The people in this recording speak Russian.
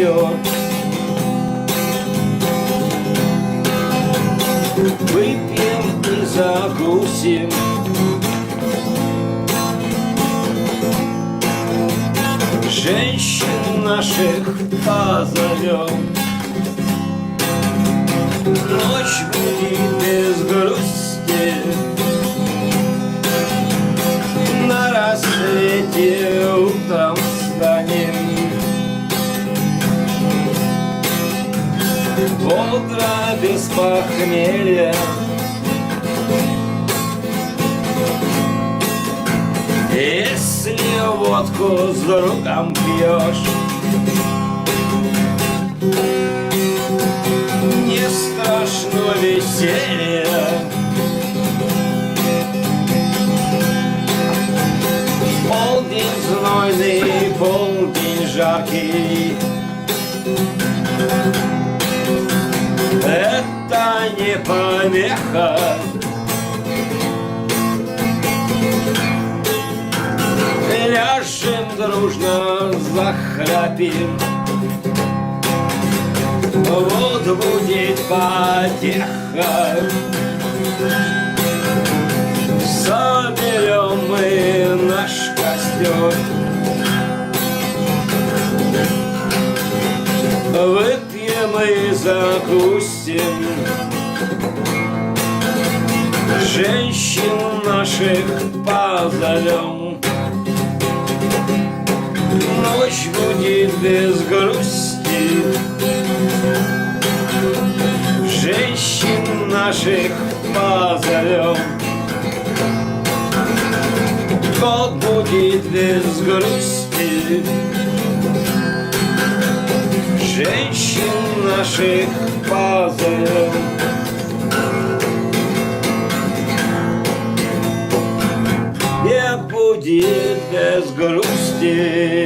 костер. Выпьем и закусим. Женщин наших позовем. Ночь будет без грусти. На рассвете утром встанем. Бодро, без похмелья. Если водку с другом пьешь, не страшно веселье. Полдень знойный, полдень жаркий. Это не помеха. Ляжем дружно, захрапим. Вот будет потеха. Соберем мы наш костер. Выпьем и закусим. Женщин наших позовем. Ночь будет без грусти. Женщин наших позовем. Год будет без грусти. Женщин наших позовем. Не будет без грусти.